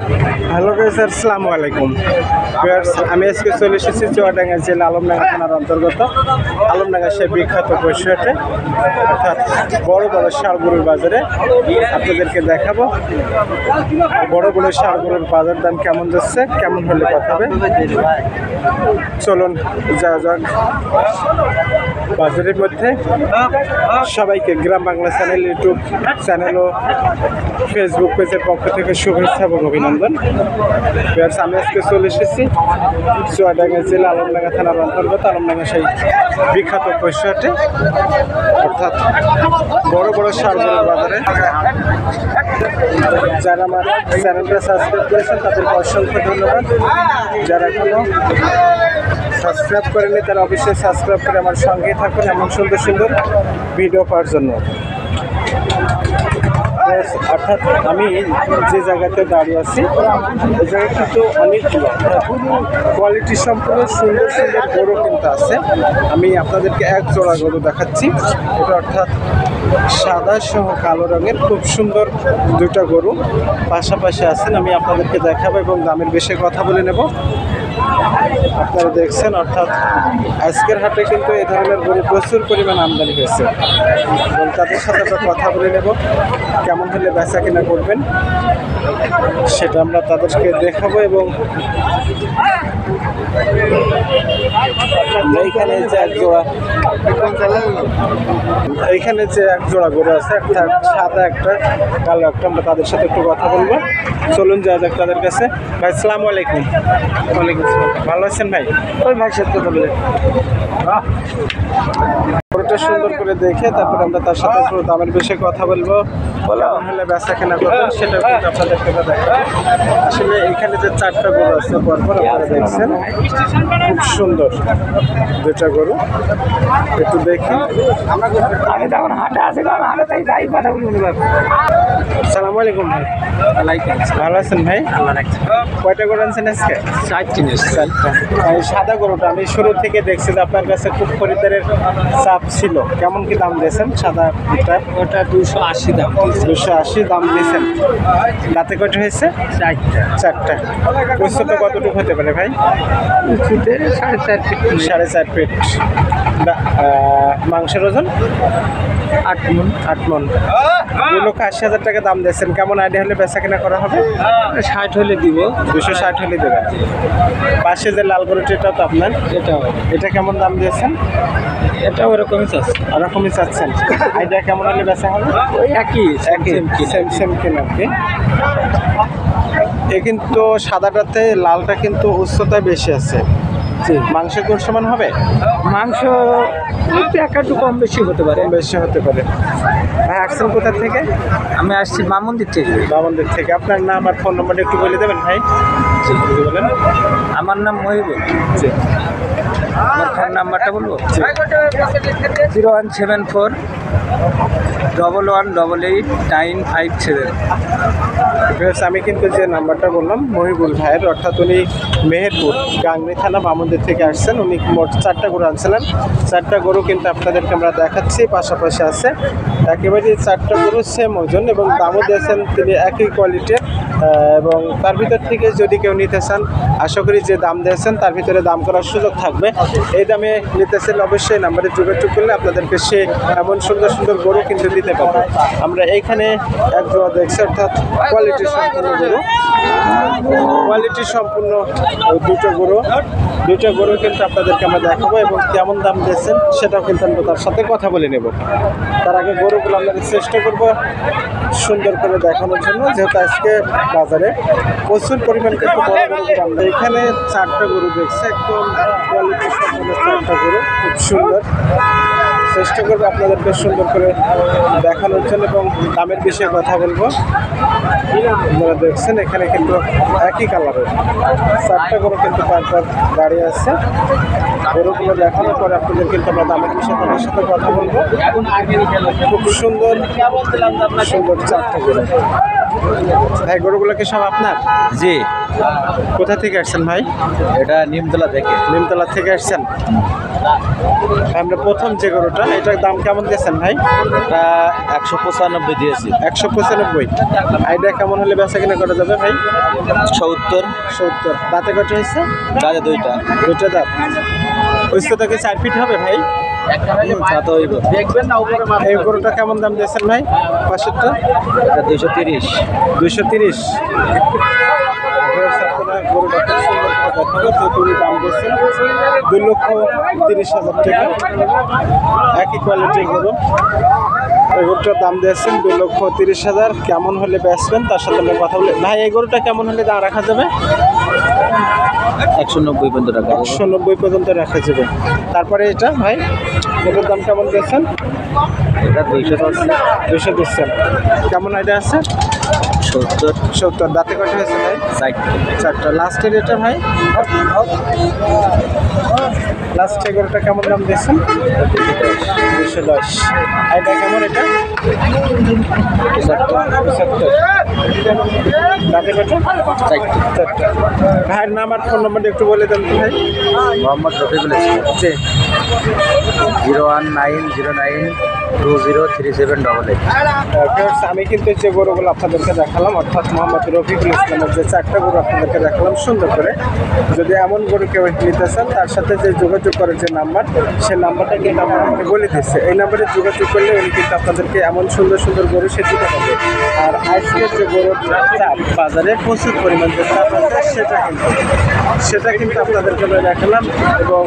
Hello guys, আসসালামু আলাইকুম viewers. আমি আজকে চলে এসেছি চুয়াডাঙ্গা জেলা আলমডাঙ্গা থানার অন্তর্গত আলমডাঙ্গা সেই বিখ্যাত পশুহাটে, অর্থাৎ বড় বড় ষাঁড় বাজারে আপনাদেরকে দেখাবো বড় বড় ষাঁড় বাজার দাম কেমন যাচ্ছে, কেমন হলে কথা হবে। চলুন যাওয়া যাক বাজারের মধ্যে। সবাইকে গ্রাম বাংলা চ্যানেল, ইউটিউব চ্যানেল ও ফেসবুক পেজের পক্ষ থেকে শুভেচ্ছা এবং অভিনন্দন। আমি আজকে চলে এসেছি চুয়াডাঙ্গা জেলা আলমডাঙ্গা থানার অন্তর্গত আলমডাঙ্গা সেই বিখ্যাত পশুহাটে, অর্থাৎ বড় বড় ষাঁড় বাজারে। যারা আমার চ্যানেলটা সাবস্ক্রাইব করেছেন তাদেরকে অসংখ্য ধন্যবাদ। যারা এখনো সাবস্ক্রাইব করেনি তারা অবশ্যই সাবস্ক্রাইব করে আমার সঙ্গেই থাকুন এমন সুন্দর সুন্দর ভিডিও পাওয়ার জন্য। অর্থাৎ আমি যে জায়গাতে দাঁড়িয়ে আছি ওই জায়গায় কিন্তু অনেকগুলো কোয়ালিটি সম্পূর্ণ সুন্দর সুন্দর গরু কিন্তু আছে। আমি আপনাদেরকে এক জোড়া গরু দেখাচ্ছি। এটা অর্থাৎ সাদা সহ কালো রঙের খুব সুন্দর দুইটা গরু পাশাপাশি আছেন। আমি আপনাদেরকে দেখাবো এবং দামের বেশি কথা বলে নেব। আপনারা দেখছেন, অর্থাৎ আজকের হাটে কিন্তু এই ধরনের গরু প্রচুর পরিমাণ আমদানি হয়েছে এবং তাদের সাথে আমরা কথা বলে নেব কেমন হলে বেচা কিনা করবেন সেটা আমরা তাদেরকে দেখাবো। এবং এইখানে যে এক জোড়া গরু আছে, একটা সাদা একটা কালো একটা, আমরা তাদের সাথে একটু কথা বলবো। চলুন যাওয়া যাক তাদের কাছে। ভাই আসসালামু আলাইকুম। ওয়ালাইকুম আসসালাম। ভালো আছেন ভাই? ওই ভাই সাথে কথা বলে গরুটা সুন্দর করে দেখে তারপরে আমরা তার সাথে একটু দামের বিষয়ে কথা বলবো, কেমন হলে বেচা কেনা করবেন সেটা কিন্তু আপনাদেরকে দেখাবো। আসলে এখানে যে চারটা গরু আছে পরপর আপনারা দেখছেন, খুব সুন্দর দুটা গরু। একটু দেখি। আসসালামু আলাইকুম ভাই। ভালো আছেন ভাই? কয়টা গরু আনছেন আজকে? চারটা। এই সাদা গরুটা আমি শুরু থেকে দেখছি যে আপনার কাছে খুব খরিদ্দারের চাপ ছিল। কেমন কি দাম দিয়েছেন সাদাটা? ওটা 280 দাম। 280 দাম দিয়েছেন। দাঁতে কয়টা হয়েছে? চারটা। উচ্চতা কতটুকু হতে পারে ভাই? 4.5 ফিট। মাংসের ওজন 8 মণ। 2,80,000 টাকা দাম দিয়েছেন। কেমন আইডিয়া হলে বেচা কেনা করা হবে? 60 হলে দিব। 260 হলে দেবেন। পাশে যে লাল গরুটি এটা তো আপনার? এটা কেমন দাম দিয়েছেন? এটা ওরকমই চাচ্ছেন। আইডিয়া কেমন হলে বেচা হবে? ওই একই সেম কিনা কি? এ কিন্তু সাদাটাতে লালটা কিন্তু উচ্চতায় বেশি আছে। মাংসের কোন সমান হবে? মাংস একটু কম বেশি হতে পারে। ভাই আসছেন কোথা থেকে? আমি আসছি মামুন্দির থেকে। আপনার নাম আর ফোন নম্বরটা একটু বলে দেবেন ভাই? বলেন। আমার নাম মহিবুল। আমার ফোন নাম্বারটা বলবো? 0174 1188 957। আমি কিন্তু যে নাম্বারটা বললাম মহিবুল ভাইয়ের, অর্থাৎ উনি মেহেরপুর গাংনী থানা মামুন্দির থেকে আসছেন। উনি মোট 4টা গরু আনছিলেন। 4টা গরু কিন্তু আপনাদেরকে আমরা দেখাচ্ছি, পাশাপাশি আছে একেবারে 4টা গরু সেম ওজন এবং দামও দিয়েছেন তিনি একই কোয়ালিটির। এবং তার ভিতর থেকে যদি কেউ নিতে চান, আশা করি যে দাম দিয়েছেন তার ভিতরে দাম করার সুযোগ থাকবে। এই দামে নিতেছেন অবশ্যই নাম্বারে যোগাযোগ করলে আপনাদেরকে সে এমন সুন্দর সুন্দর গরু কিন্তু দিতে পারবে। আমরা এইখানে এক জোড়া দেখছি, অর্থাৎ কোয়ালিটি সম্পূর্ণ দুটো গরু কিন্তু আপনাদেরকে আমরা দেখাবো এবং কেমন দাম দিয়েছেন সেটাও কিন্তু আমরা তার সাথে কথা বলে নেব। তার আগে গরুগুলো আপনাদের চেষ্টা করবো সুন্দর করে দেখানোর জন্য, যেহেতু আজকে বাজারে প্রচুর পরিমাণ কিন্তু বড় গরু আমরা এখানে 4টা গরু দেখছি, একদম কোয়ালিটি সম্পূর্ণ 4টা গরু খুব সুন্দর। চেষ্টা করবো আপনাদেরকে সুন্দর করে দেখানোর জন্য এবং দামের বিষয়ে কথা বলবো। আপনারা দেখছেন এখানে কিন্তু একই কালারের 4টা গরু কিন্তু পরপর দাঁড়িয়ে আছে। গরুগুলো দেখানোর পরে আপনাদের কিন্তু আমরা দামের বিষয়ে তাদের সাথে কথা বলবো। খুব সুন্দর 4টা গরু। ভাই গরুগুলো কি সব আপনার? জি, কোথা থেকে আসছেন ভাই? এটা নিমতলা থেকে। নিমতলা থেকে আসছেন। আমরা প্রথম যে গরুটা, এটার দাম কেমন দিয়েছেন ভাই? এটা 195 দিয়েছি। 195। আইডিয়া কেমন হলে বেচা কিনা করা যাবে ভাই? 70। 70। দাঁতে কত হয়েছে? দাঁড়ে দুইটা। দুইটা দাঁত। উচ্চতা কি 4 ফিট হবে ভাই? সাথে হইব। এই গরুটা কেমন দাম দিয়েছেন ভাই? 65। এটা 230। 230। গরুটা খুব সুন্দর করে দেখাবো, তো তুমি দাম দিয়েছেন 2,30,000 টাকা। একই কোয়ালিটির গরু। এই গরুটার দাম দিয়েছেন 2,30,000। কেমন হলে বেচবেন তার সাথে আমরা কথা বলি। ভাই এই গরুটা কেমন হলে দাম রাখা যাবে? 190 পর্যন্ত টাকা। 190 পর্যন্ত রাখা যাবে। তারপরে এটা ভাই, এটার দাম কেমন দিয়েছেন? এটা 210। 200 দিচ্ছেন। কেমন আইডিয়া আছে? 70। 70। দাঁতে কটা হয়েছে ভাই? 4টা। লাস্টের এটা ভাই, লাস্ট এগারোটা কেমন দাম দিয়েছেন? 210। আইডিয়া কেমন এটা? 75। দাঁতে কটা? 4টা। ভাইয়ের নাম আর ফোন নাম্বারটা একটু বলে দেন তো ভাই। মোহাম্মদ রফিকুল ইসলাম। জি। 019093788। আমি কিন্তু যে গরুগুলো আপনাদেরকে দেখালাম, অর্থাৎ মোহাম্মদ রফিকুল ইসলামের যে 4টা গরু আপনাদেরকে দেখালাম সুন্দর করে, যদি এমন গরু কেউ নিতে চান তার সাথে যে যোগাযোগ করার যে নাম্বার, সেই নাম্বারটা কিন্তু আপনাদেরকে বলে দিচ্ছে। এই নাম্বারে যোগাযোগ করলে উনি কিন্তু আপনাদেরকে এমন সুন্দর সুন্দর গরু সে দিতে হবে। আর আজকের যে গরুর চাপ বাজারে প্রচুর পরিমাণ যে চাপ আছে সেটা কিন্তু আপনাদেরকে আমি দেখালাম, এবং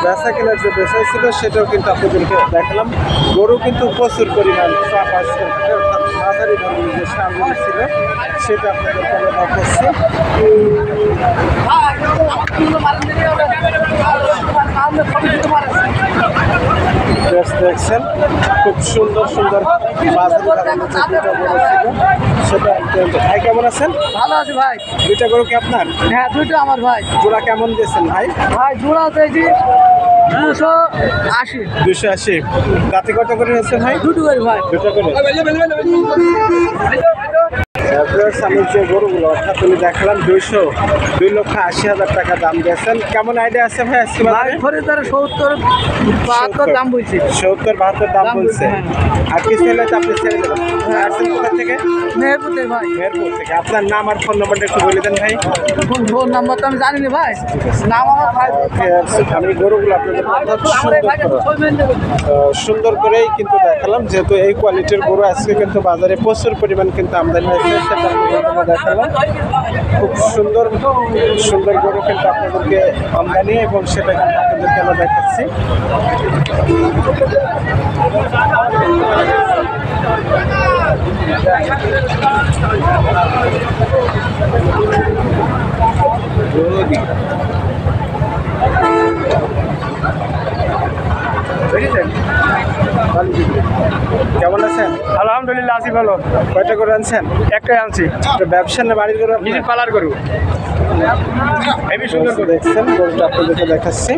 বেচা কেনার যে বিষয় ছিল সেটাও কিন্তু আপনাদেরকে দেখালাম। গরু কিন্তু প্রচুর পরিমাণ চাপ আছে, অর্থাৎ মাঝারি ধরনের যে সারগুলো ছিল সেটা আপনাদেরকে আমি দেখাচ্ছি। দেখছেন খুব সুন্দর সুন্দর মাঝারি ধরনের যে দুটো গরু ছিল সেটা। ভাই কেমন আছেন? ভালো আছে ভাই। দুইটা গরু কি আপনার? হ্যাঁ, দুইটা আমার ভাই। জোড়া কেমন দিয়েছেন ভাই? ভাই জোড়া পেয়েছি 280। 280। দাঁতে কত করে হয়েছে ভাই? দুটো করে ভাই। দুটো করে। আমি যে গরুগুলো অর্থাৎ তুমি দেখলাম 2,80,000 টাকা দাম দিয়েছেন। কেমন আইডিয়া আছে ভাই আজকে ভাই খরিদার 70-72 দাম বলছি। 70-72 দাম বলছে। আর কি ছেলে আপনি ছেড়ে দেবেন? আসছেন কোথা থেকে? মেহেরপুরের ভাই। মেহেরপুর থেকে। আপনার নাম আর ফোন নাম্বারটা একটু বলে দেন ভাই। ফোন নাম্বার তো আমি জানি না ভাই। নাম আমার ভাই। আমি গরুগুলো আপনাদের সুন্দর করেই কিন্তু দেখালাম, যেহেতু এই কোয়ালিটির গরু আজকে কিন্তু বাজারে প্রচুর পরিমাণ কিন্তু আমদানি হয়েছে, সেটা আপনাদেরকে দেখালাম। খুব সুন্দর সুন্দর গরু কিন্তু আপনাদেরকে আমদানি, এবং সেটা কিন্তু আপনাদেরকে আমরা দেখাচ্ছি। কেমন আছেন? আলহামদুলিল্লাহ আছি ভালো। কয়টা করে আনছেন? একটাই আনছি। এটা ব্যবসা না বাড়ির গরু? নিজের পালার গরু। দেখছেন গরুটা আপনাদেরকে দেখাচ্ছি।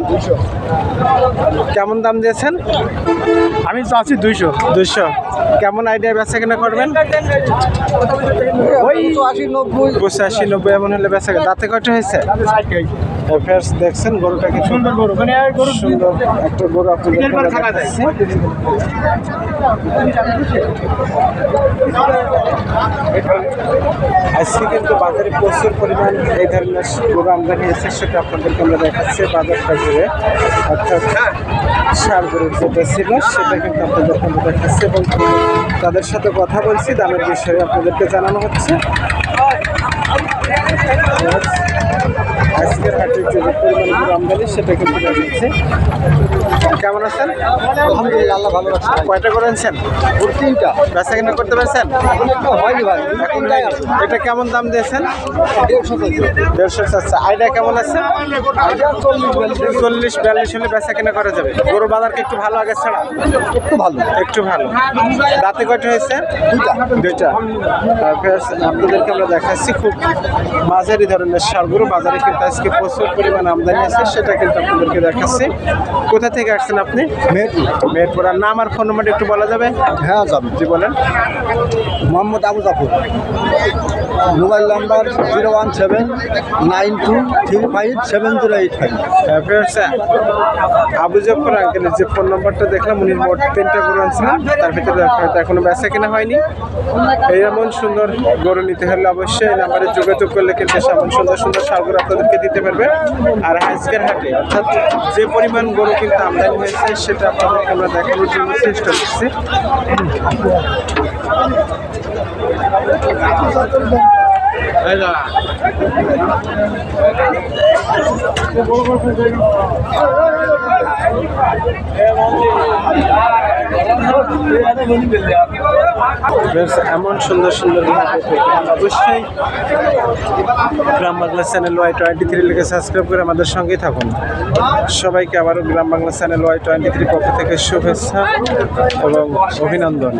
কেমন দাম দিয়েছেন? আমি চাচ্ছি 200। 200। কেমন আইডিয়া বেচা কেনা করবেন? ওই 85-90। 85-90 এমন হলে বেচা কেনা। দাঁতে কয়টা হয়েছে? ফেরস দেখছেন গরুটাকে সুন্দর গরু। মানে গরু সুন্দর একটা গরু আপনাদেরকে দেখাচ্ছি। আজকে কিন্তু বাজারে প্রচুর পরিমাণ এই ধরনের গরু আমদানি হয়েছে, সেটা আপনাদেরকে আমরা দেখাচ্ছি বাজারটা ঘুরে, অর্থাৎ সার গরুর যেটা ছিল সেটা কিন্তু আপনাদেরকে আমরা দেখাচ্ছি, এবং তাদের সাথে কথা বলছি, দামের বিষয়ে আপনাদেরকে জানানো হচ্ছে। আজকের হাটের যে পরিমাণ গরু আমদানি সেটা কিন্তু দেখাচ্ছে। কেমন আছেন? আলহামদুলিল্লাহ, আল্লাহ ভালো রাখছে। কয়টা করে আনছেন? 3টা। বেচা কিনা করতে পারছেন? হয়নি ভাই। এখন এটা কেমন দাম দিয়েছেন? 150। 150। আইডিয়া কেমন আছে? 40-42 হলে বেচা কিনা করা যাবে। গরু বাজারকে একটু ভালো আগে ছাড়া একটু ভালো। একটু ভালো। দাঁতে কয়টা হয়েছে? দুইটা। আপনাদেরকে আমরা দেখাচ্ছি খুব মাঝারি ধরনের সার গরু বাজারে কিন্তু আজকে প্রচুর পরিমাণ আমদানি আছে, সেটা কিন্তু আপনাদেরকে দেখাচ্ছি। কোথা থেকে আসছেন আসছেন আপনি? মেহেরপুর। মেহেরপুর। আর নাম আর ফোন নাম্বারটা একটু বলা যাবে? হ্যাঁ যাবে। জি বলেন। Mohammad Abu Jafar, mobile number 01792357085। আবু জাফর আঙ্কেলের যে ফোন নাম্বারটা দেখলাম, উনি মোট 3টা গরু আনছিলেন, তার ভিতরে হয়তো এখনো বেচা কেনা হয়নি। এই এমন সুন্দর গরু নিতে হলে অবশ্যই এই নাম্বারে যোগাযোগ করলে কিন্তু এমন সুন্দর সুন্দর সার গরু আপনাদেরকে দিতে পারবে। আর আজকের হাটে অর্থাৎ যে পরিমাণ গরু কিন্তু আমদানি হয়েছে সেটা আপনাদেরকে আমরা দেখানোর জন্য চেষ্টা করছি। এমন সুন্দর সুন্দর অবশ্যই গ্রাম বাংলা চ্যানেল Y23 লিখে সাবস্ক্রাইব করে আমাদের সঙ্গেই থাকুন। সবাইকে আবারও গ্রাম বাংলা চ্যানেল Y23 পক্ষ থেকে শুভেচ্ছা এবং অভিনন্দন।